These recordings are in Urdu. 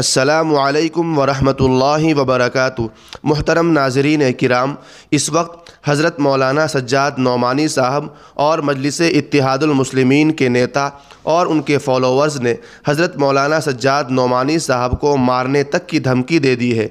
السلام علیکم ورحمۃ اللہ وبرکاتہ۔ محترم ناظرین کرام، اس وقت حضرت مولانا سجاد نعمانی صاحب اور مجلس اتحاد المسلمین کے نیتا اور ان کے فالوورز نے حضرت مولانا سجاد نعمانی صاحب کو مارنے تک کی دھمکی دے دی ہے۔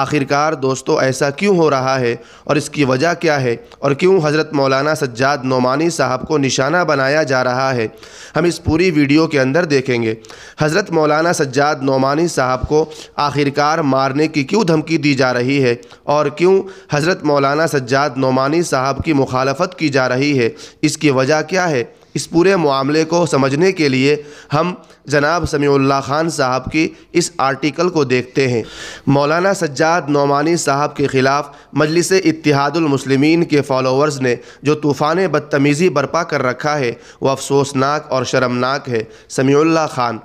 آخرکار دوستو، ایسا کیوں ہو رہا ہے اور اس کی وجہ کیا ہے اور کیوں حضرت مولانا سجاد نعمانی صاحب کو نشانہ بنایا جا رہا ہے، ہم اس پوری ویڈیو کے اندر دیکھیں گے۔ حضرت مولانا سجاد نعمانی صاحب کو آخرکار مارنے کی کیوں دھمکی دی جا رہی ہے اور کیوں حضرت مولانا سجاد نعمانی صاحب کی مخالفت کی جا رہی ہے، اس کی وجہ کیا ہے، اس پورے معاملے کو سمجھنے کے لیے ہم جناب سمیع اللہ خان صاحب کی اس آرٹیکل کو دیکھتے ہیں۔ مولانا سجاد نعمانی صاحب کے خلاف مجلس اتحاد المسلمین کے فالوورز نے جو طوفان بدتمیزی برپا کر رکھا ہے وہ افسوسناک اور شرمناک ہے۔ سمیع اللہ خان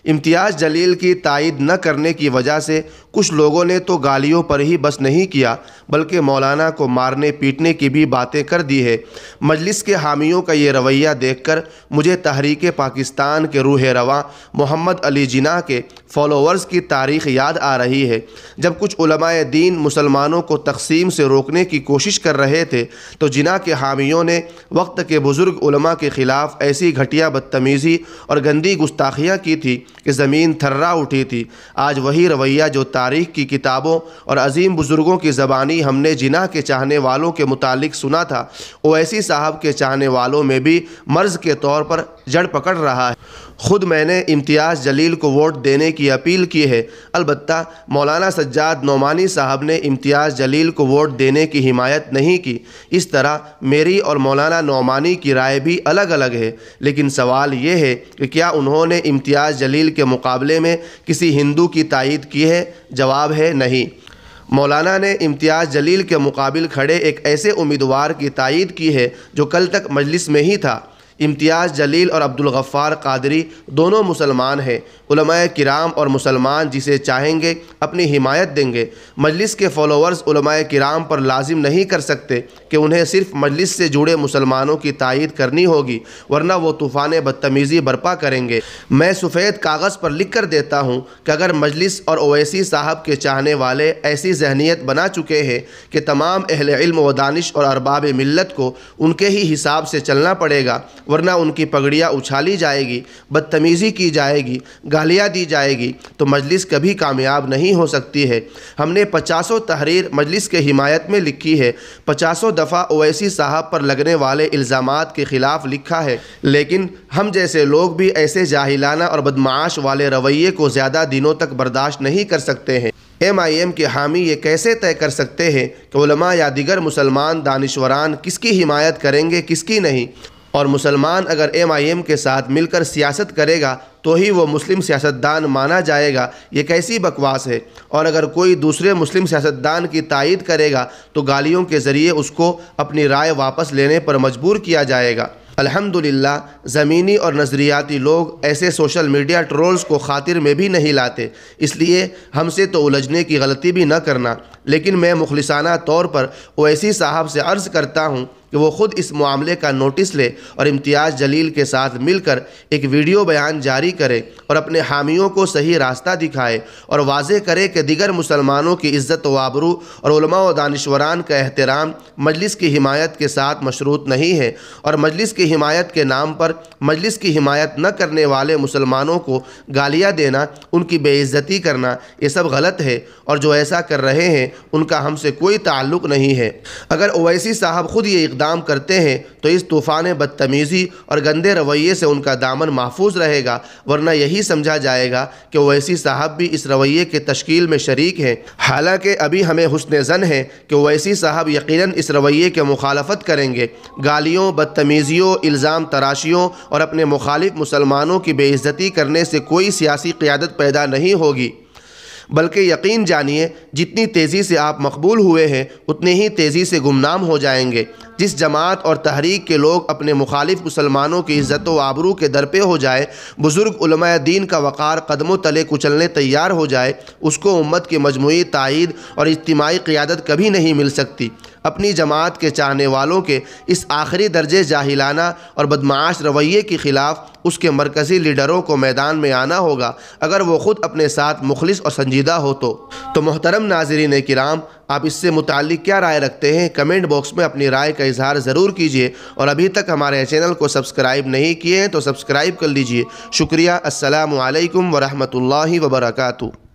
امتیاز جلیل کی تائید نہ کرنے کی وجہ سے کچھ لوگوں نے تو گالیوں پر ہی بس نہیں کیا بلکہ مولانا کو مارنے پیٹنے کی بھی باتیں کر دی ہے۔ مجلس کے حامیوں کا یہ رویہ دیکھ کر مجھے تحریک پاکستان کے روح رواں محمد علی جناح کے فالوورز کی تاریخ یاد آ رہی ہے۔ جب کچھ علماء دین مسلمانوں کو تقسیم سے روکنے کی کوشش کر رہے تھے تو جناح کے حامیوں نے وقت کے بزرگ علماء کے خلاف ایسی گھٹیا بدتمیزی اور گندی گستاخیاں کی تھی کہ زمین تھرا اٹھی تھی۔ آج وہی رویہ جو تاریخ کی کتابوں اور عظیم بزرگوں کی زبانی ہم نے جناح کے چاہنے والوں کے متعلق سنا تھا، اویسی صاحب کے چاہنے والوں میں بھی مرض کے طور پر جڑ پکڑ رہا ہے۔ خود میں نے امتیاز جلیل کو ووٹ دینے کی اپیل کی ہے، البتہ مولانا سجاد نعمانی صاحب نے امتیاز جلیل کو ووٹ دینے کی حمایت نہیں کی۔ اس طرح میری اور مولانا نعمانی کی رائے بھی الگ الگ ہے، لیکن سوال یہ ہے کہ کیا انہوں نے امتیاز جلیل کے مقابلے میں کسی ہندو کی تائید کی ہے؟ جواب ہے نہیں۔ مولانا نے امتیاز جلیل کے مقابل کھڑے ایک ایسے امیدوار کی تائید کی ہے جو کل تک مجلس میں ہی تھا۔ امتیاز جلیل اور عبدالغفار قادری دونوں مسلمان ہیں۔ علماء کرام اور مسلمان جسے چاہیں گے اپنی حمایت دیں گے۔ مجلس کے فالوورز علماء کرام پر لازم نہیں کر سکتے کہ انہیں صرف مجلس سے جڑے مسلمانوں کی تائید کرنی ہوگی، ورنہ وہ طوفان بدتمیزی برپا کریں گے۔ میں سفید کاغذ پر لکھ کر دیتا ہوں کہ اگر مجلس اور اویسی صاحب کے چاہنے والے ایسی ذہنیت بنا چکے ہیں کہ تمام اہل علم و دانش اور ارباب ملت کو ان کے ہی حساب سے چلنا پڑے گا، ورنہ ان کی پگڑیاں اچھالی جائے گی، بدتمیزی کی جائے گی، گالیاں دی جائے گی، تو مجلس کبھی کامیاب نہیں ہو سکتی ہے۔ ہم نے 50 تحریر مجلس کے حمایت میں لکھی ہے، 50 دفعہ اویسی صاحب پر لگنے والے الزامات کے خلاف لکھا ہے، لیکن ہم جیسے لوگ بھی ایسے جاہلانہ اور بدمعاش والے رویے کو زیادہ دنوں تک برداشت نہیں کر سکتے ہیں۔ ایم کے حامی یہ کیسے طے کر سکتے ہیں کہ علماء یا دیگر مسلمان دانشوران کس کی حمایت کریں گے کس کی نہیں؟ اور مسلمان اگر ایم کے ساتھ مل کر سیاست کرے گا تو ہی وہ مسلم سیاستدان مانا جائے گا؟ یہ کیسی بکواس ہے؟ اور اگر کوئی دوسرے مسلم سیاستدان کی تائید کرے گا تو گالیوں کے ذریعے اس کو اپنی رائے واپس لینے پر مجبور کیا جائے گا۔ الحمدللہ زمینی اور نظریاتی لوگ ایسے سوشل میڈیا ٹرولز کو خاطر میں بھی نہیں لاتے، اس لیے ہم سے تو الجھنے کی غلطی بھی نہ کرنا۔ لیکن میں مخلصانہ طور پر اویسی صاحب سے عرض کرتا ہوں کہ وہ خود اس معاملے کا نوٹس لے اور امتیاز جلیل کے ساتھ مل کر ایک ویڈیو بیان جاری کرے اور اپنے حامیوں کو صحیح راستہ دکھائے اور واضح کرے کہ دیگر مسلمانوں کی عزت و آبرو اور علماء و دانشوران کا احترام مجلس کی حمایت کے ساتھ مشروط نہیں ہے، اور مجلس کی حمایت کے نام پر مجلس کی حمایت نہ کرنے والے مسلمانوں کو گالیاں دینا، ان کی بے عزتی کرنا، یہ سب غلط ہے، اور جو ایسا کر رہے ہیں ان کا ہم سے کوئی تعلق نہیں ہے۔ اگر اویسی صاحب خود یہ اقدام کرتے ہیں تو اس طوفان بدتمیزی اور گندے رویے سے ان کا دامن محفوظ رہے گا، ورنہ یہی سمجھا جائے گا کہ اویسی صاحب بھی اس رویے کے تشکیل میں شریک ہیں۔ حالانکہ ابھی ہمیں حسن ظن ہے کہ اویسی صاحب یقیناً اس رویے کے مخالفت کریں گے۔ گالیوں، بدتمیزیوں، الزام تراشیوں اور اپنے مخالف مسلمانوں کی بے عزتی کرنے سے کوئی سیاسی قیادت پیدا نہیں ہوگی، بلکہ یقین جانیے جتنی تیزی سے آپ مقبول ہوئے ہیں اتنی ہی تیزی سے گمنام ہو جائیں گے۔ جس جماعت اور تحریک کے لوگ اپنے مخالف مسلمانوں کی عزت و آبرو کے در پہ ہو جائے، بزرگ علماء دین کا وقار قدموں تلے کچلنے تیار ہو جائے، اس کو امت کی مجموعی تائید اور اجتماعی قیادت کبھی نہیں مل سکتی۔ اپنی جماعت کے چاہنے والوں کے اس آخری درجے جاہلانہ اور بدمعاش رویے کے خلاف اس کے مرکزی لیڈروں کو میدان میں آنا ہوگا، اگر وہ خود اپنے ساتھ مخلص اور سنجیدہ ہو تو محترم ناظرین کرام، آپ اس سے متعلق کیا رائے رکھتے ہیں؟ کمنٹ باکس میں اپنی رائے کا اظہار ضرور کیجیے، اور ابھی تک ہمارے چینل کو سبسکرائب نہیں کیے ہیں تو سبسکرائب کر لیجیے۔ شکریہ۔ السلام علیکم ورحمۃ اللہ وبرکاتہ۔